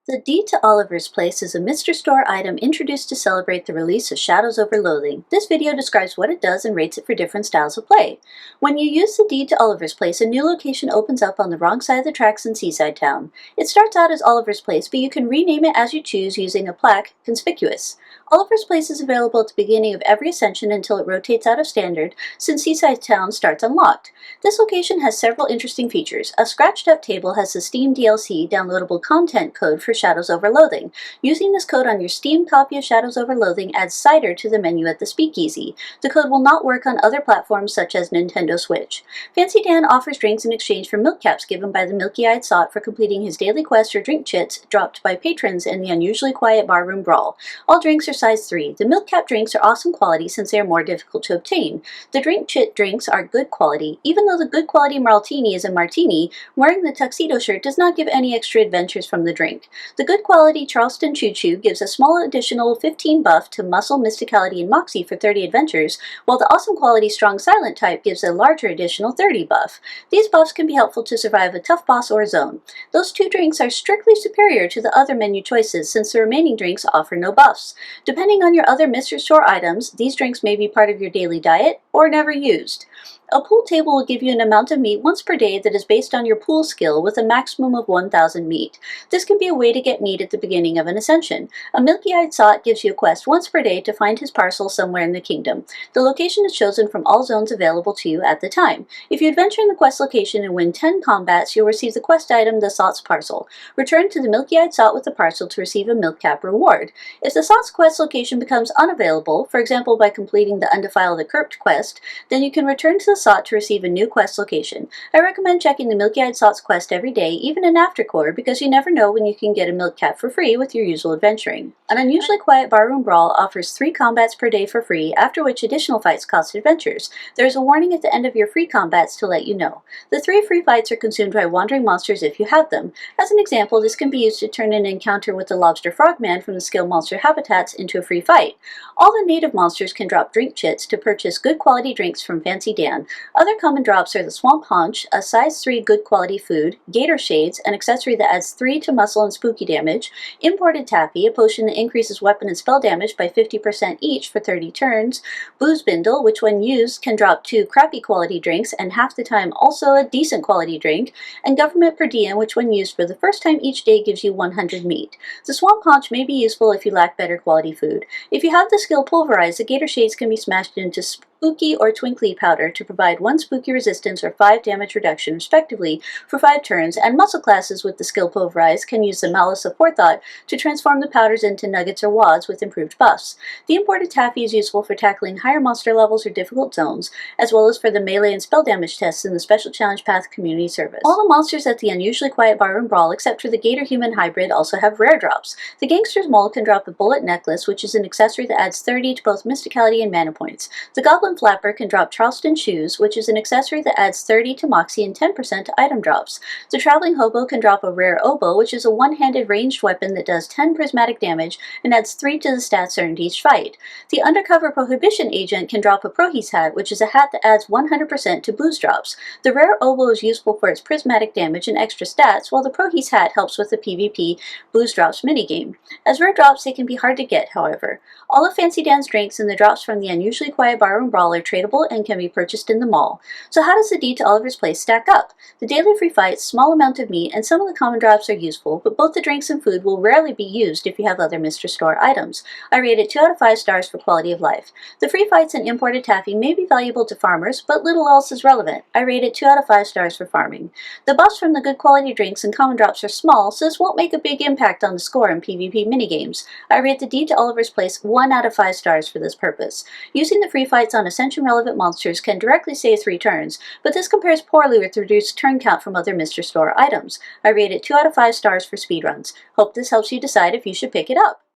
The Deed to Oliver's Place is a Mr. Store item introduced to celebrate the release of Shadows Over Loathing. This video describes what it does and rates it for different styles of play. When you use the Deed to Oliver's Place, a new location opens up on the wrong side of the tracks in Seaside Town. It starts out as Oliver's Place, but you can rename it as you choose using a plaque, Conspicuous. Oliver's Place is available at the beginning of every ascension until it rotates out of standard, since Seaside Town starts unlocked. This location has several interesting features. A scratched-up table has the Steam DLC downloadable content code for Shadows Over Loathing. Using this code on your Steam copy of Shadows Over Loathing adds cider to the menu at the speakeasy. The code will not work on other platforms such as Nintendo Switch. Fancy Dan offers drinks in exchange for milk caps given by the Milky-Eyed Sot for completing his daily quest or drink chits dropped by patrons in the Unusually Quiet Barroom Brawl. All drinks are size 3. The milk cap drinks are awesome quality since they are more difficult to obtain. The drink chit drinks are good quality. Even though the good quality martini is a martini, wearing the tuxedo shirt does not give any extra adventures from the drink. The good quality Charleston Choo Choo gives a small additional 15 buff to Muscle, Mysticality, and Moxie for 30 adventures, while the awesome quality Strong Silent type gives a larger additional 30 buff. These buffs can be helpful to survive a tough boss or zone. Those two drinks are strictly superior to the other menu choices since the remaining drinks offer no buffs. Depending on your other Mr. Store items, these drinks may be part of your daily diet or never used. A pool table will give you an amount of meat once per day that is based on your pool skill with a maximum of 1,000 meat. This can be a way to get meat at the beginning of an ascension. A Milky-Eyed Sot gives you a quest once per day to find his parcel somewhere in the kingdom. The location is chosen from all zones available to you at the time. If you adventure in the quest location and win 10 combats, you'll receive the quest item, the Sot's Parcel. Return to the Milky-Eyed Sot with the parcel to receive a milk cap reward. If the Sot's quest location becomes unavailable, for example by completing the Undefile the Crypt quest, then you can return to the Sot to receive a new quest location. I recommend checking the Milky-Eyed Sot's quest every day, even in Aftercore, because you never know when you can get a milk cap for free with your usual adventuring. An Unusually Quiet Barroom Brawl offers 3 combats per day for free, after which additional fights cost adventures. There is a warning at the end of your free combats to let you know. The 3 free fights are consumed by wandering monsters if you have them. As an example, this can be used to turn an encounter with the Lobster Frogman from the Skill Monster Habitats into a free fight. All the native monsters can drop drink chits to purchase good quality drinks from Fancy Dan. Other common drops are the Swamp Haunch, a size 3 good quality food, Gator Shades, an accessory that adds 3 to muscle and spooky damage, Imported Taffy, a potion that increases weapon and spell damage by 50% each for 30 turns, Booze Bindle, which when used can drop 2 crappy quality drinks and half the time also a decent quality drink, and Government Per Diem, which when used for the first time each day gives you 100 meat. The Swamp Haunch may be useful if you lack better quality food. If you have the skill Pulverize, the Gator Shades can be smashed into Spooky or Twinkly Powder to provide 1 spooky resistance or 5 damage reduction respectively for 5 turns, and muscle classes with the skill Pulverize can use the Malice of Forethought to transform the powders into nuggets or wads with improved buffs. The Imported Taffy is useful for tackling higher monster levels or difficult zones, as well as for the melee and spell damage tests in the Special Challenge Path community service. All the monsters at the Unusually Quiet Barroom Brawl except for the Gator-Human hybrid also have rare drops. The Gangster's Mole can drop a Bullet Necklace, which is an accessory that adds 30 to both Mysticality and Mana Points. The Goblin Flapper can drop Charleston Shoes, which is an accessory that adds 30 to Moxie and 10% to item drops. The Traveling Hobo can drop a rare Oboe, which is a one-handed ranged weapon that does 10 prismatic damage and adds 3 to the stats earned each fight. The Undercover Prohibition Agent can drop a Prohis Hat, which is a hat that adds 100% to booze drops. The rare Oboe is useful for its prismatic damage and extra stats, while the Prohis Hat helps with the PvP booze drops minigame. As rare drops, they can be hard to get, however. All of Fancy Dan's drinks and the drops from the Unusually Quiet Barroom Brawl are tradable and can be purchased in the mall. So how does the Deed to Oliver's Place stack up? The daily free fights, small amount of meat, and some of the common drops are useful, but both the drinks and food will rarely be used if you have other Mr. Store items. I rate it 2 out of 5 stars for quality of life. The free fights and Imported Taffy may be valuable to farmers, but little else is relevant. I rate it 2 out of 5 stars for farming. The buffs from the good quality drinks and common drops are small, so this won't make a big impact on the score in PvP minigames. I rate the Deed to Oliver's Place 1 out of 5 stars for this purpose. Using the free fights on Ascension relevant monsters can directly save 3 turns, but this compares poorly with reduced turn count from other Mr. Store items. I rate it 2 out of 5 stars for speedruns. Hope this helps you decide if you should pick it up.